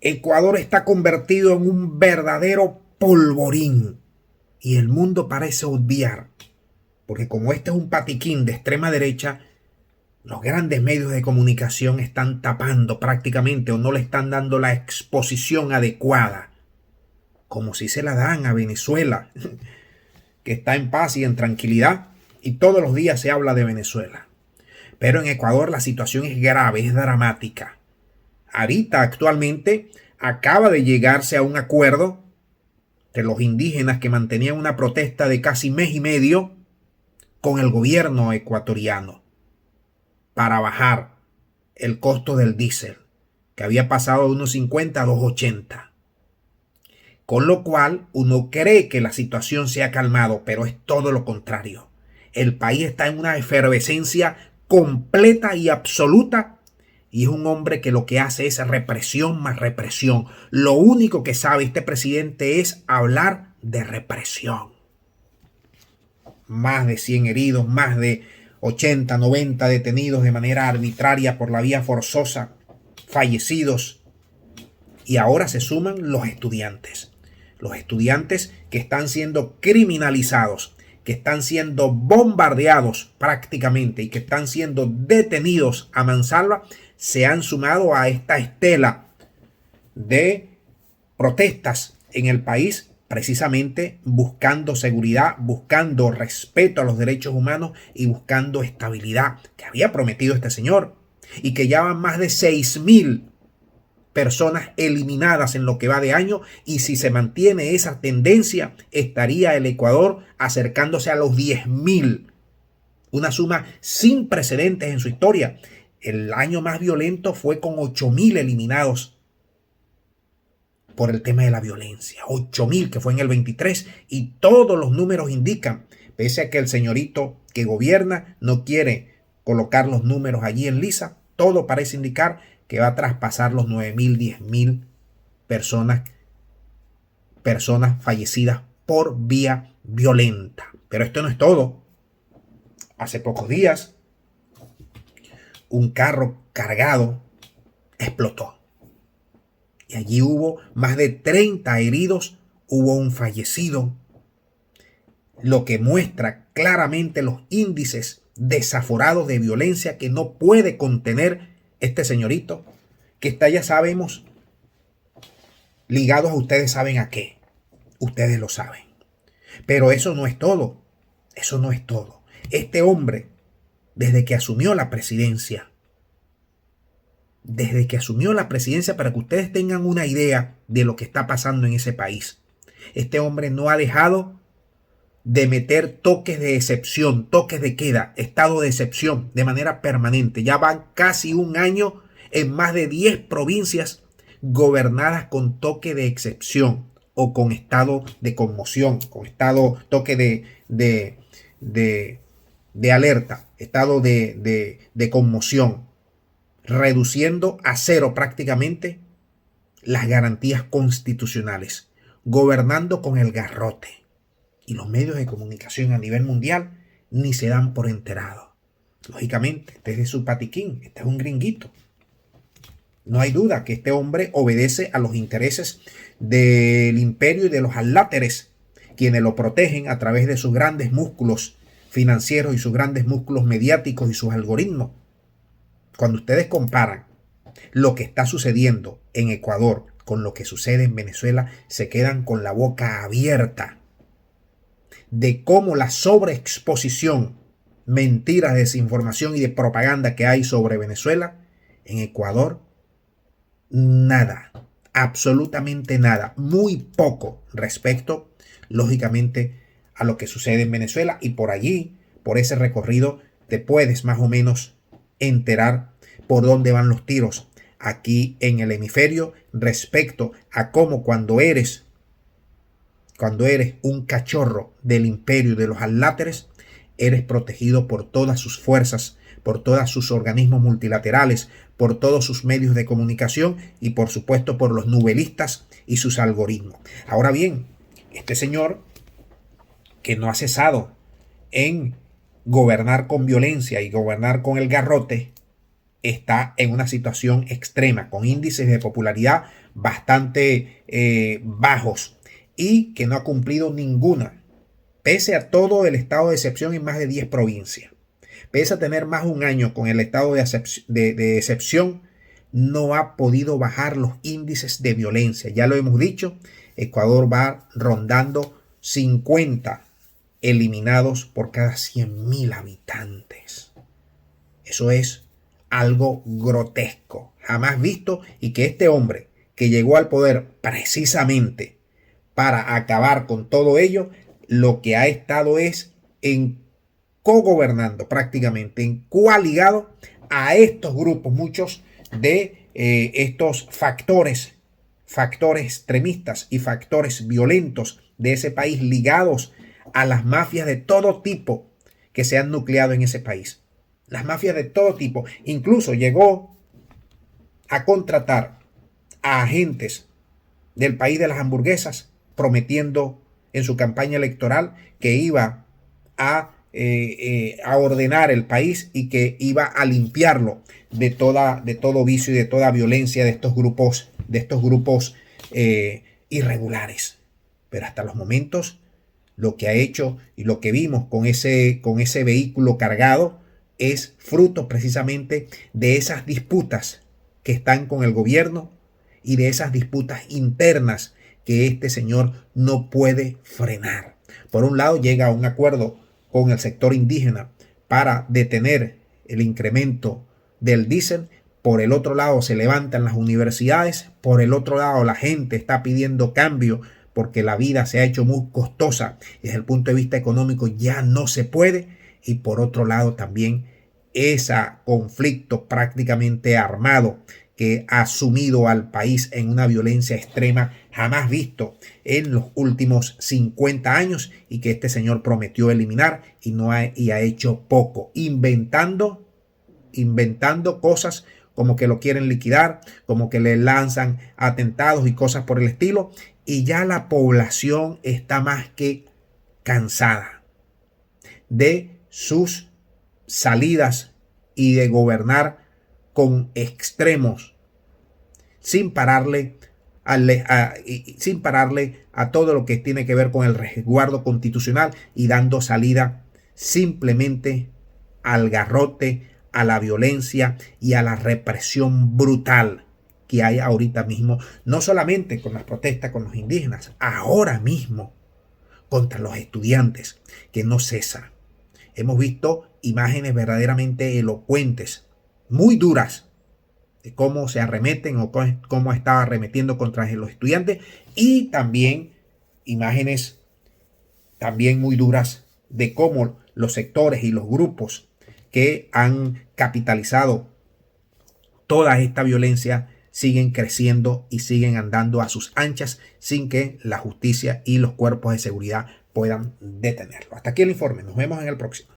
Ecuador está convertido en un verdadero polvorín y el mundo parece obviar, porque como este es un patiquín de extrema derecha, los grandes medios de comunicación están tapando prácticamente o no le están dando la exposición adecuada, como si se la dan a Venezuela, que está en paz y en tranquilidad, y todos los días se habla de Venezuela. Pero en Ecuador la situación es grave, es dramática. Ahorita, actualmente, acaba de llegarse a un acuerdo de los indígenas que mantenían una protesta de casi mes y medio con el gobierno ecuatoriano para bajar el costo del diésel, que había pasado de unos 50 a 2,80. Con lo cual, uno cree que la situación se ha calmado, pero es todo lo contrario. El país está en una efervescencia completa y absoluta, y es un hombre que lo que hace es represión más represión. Lo único que sabe este presidente es hablar de represión. Más de 100 heridos, más de 80, 90 detenidos de manera arbitraria por la vía forzosa, fallecidos. Y ahora se suman los estudiantes. Los estudiantes que están siendo criminalizados, que están siendo bombardeados prácticamente y que están siendo detenidos a mansalva, se han sumado a esta estela de protestas en el país, precisamente buscando seguridad, buscando respeto a los derechos humanos y buscando estabilidad que había prometido este señor, y que ya van más de 6,000 personas eliminadas en lo que va de año, y si se mantiene esa tendencia estaría el Ecuador acercándose a los 10,000, una suma sin precedentes en su historia. El año más violento fue con 8,000 eliminados por el tema de la violencia, 8,000 que fue en el 23, y todos los números indican, pese a que el señorito que gobierna no quiere colocar los números allí en lisa, todo parece indicar que va a traspasar los 9,000, 10,000 personas fallecidas por vía violenta. Pero esto no es todo. Hace pocos días, un carro cargado explotó. Y allí hubo más de 30 heridos, hubo un fallecido, lo que muestra claramente los índices desaforados de violencia que no puede contener este señorito, que está, ya sabemos, ligados a ustedes saben a qué. Ustedes lo saben. Pero eso no es todo. Eso no es todo. Este hombre, desde que asumió la presidencia, para que ustedes tengan una idea de lo que está pasando en ese país, este hombre no ha dejado de meter toques de excepción, toques de queda, estado de excepción de manera permanente. Ya van casi un año en más de 10 provincias gobernadas con toque de excepción o con estado de conmoción, con toque de alerta, estado de conmoción, reduciendo a cero prácticamente las garantías constitucionales, gobernando con el garrote. Y los medios de comunicación a nivel mundial ni se dan por enterado. Lógicamente, este es de su patiquín, este es un gringuito. No hay duda que este hombre obedece a los intereses del imperio y de los adláteres, quienes lo protegen a través de sus grandes músculos financieros y sus grandes músculos mediáticos y sus algoritmos. Cuando ustedes comparan lo que está sucediendo en Ecuador con lo que sucede en Venezuela, se quedan con la boca abierta de cómo la sobreexposición, mentiras, desinformación y de propaganda que hay sobre Venezuela, en Ecuador, nada, absolutamente nada, muy poco respecto, lógicamente, a lo que sucede en Venezuela. Y por allí, por ese recorrido, te puedes más o menos enterar por dónde van los tiros aquí en el hemisferio respecto a cómo cuando eres un cachorro del imperio de los adláteres, eres protegido por todas sus fuerzas, por todos sus organismos multilaterales, por todos sus medios de comunicación y por supuesto por los novelistas y sus algoritmos. Ahora bien, este señor, que no ha cesado en gobernar con violencia y gobernar con el garrote, está en una situación extrema, con índices de popularidad bastante bajos y que no ha cumplido ninguna, pese a todo el estado de excepción en más de 10 provincias. Pese a tener más de un año con el estado de excepción, no ha podido bajar los índices de violencia. Ya lo hemos dicho, Ecuador va rondando 50 eliminados por cada 100.000 habitantes. Eso es algo grotesco, jamás visto, y que este hombre que llegó al poder precisamente para acabar con todo ello, lo que ha estado es en cogobernando prácticamente, en coaligado a estos grupos, muchos de estos factores extremistas y factores violentos de ese país ligados a las mafias de todo tipo que se han nucleado en ese país. Las mafias de todo tipo. Incluso llegó a contratar a agentes del país de las hamburguesas, prometiendo en su campaña electoral que iba a ordenar el país y que iba a limpiarlo de todo vicio y de toda violencia de estos grupos irregulares. Pero hasta los momentos lo que ha hecho y lo que vimos con ese vehículo cargado es fruto precisamente de esas disputas que están con el gobierno y de esas disputas internas que este señor no puede frenar. Por un lado, llega a un acuerdo con el sector indígena para detener el incremento del diésel. Por el otro lado, se levantan las universidades. Por el otro lado, la gente está pidiendo cambio porque la vida se ha hecho muy costosa y desde el punto de vista económico ya no se puede. Y por otro lado también ese conflicto prácticamente armado que ha sumido al país en una violencia extrema jamás visto en los últimos 50 años y que este señor prometió eliminar y ha hecho poco, inventando cosas como que lo quieren liquidar, como que le lanzan atentados y cosas por el estilo, y ya la población está más que cansada de sus salidas y de gobernar con extremos sin pararle a todo lo que tiene que ver con el resguardo constitucional y dando salida simplemente al garrote, a la violencia y a la represión brutal que hay ahorita mismo, no solamente con las protestas con los indígenas, ahora mismo contra los estudiantes, que no cesa. Hemos visto imágenes verdaderamente elocuentes, muy duras, de cómo se arremeten o cómo está arremetiendo contra los estudiantes, y también imágenes también muy duras de cómo los sectores y los grupos que han capitalizado toda esta violencia siguen creciendo y siguen andando a sus anchas sin que la justicia y los cuerpos de seguridad puedan detenerlo. Hasta aquí el informe. Nos vemos en el próximo.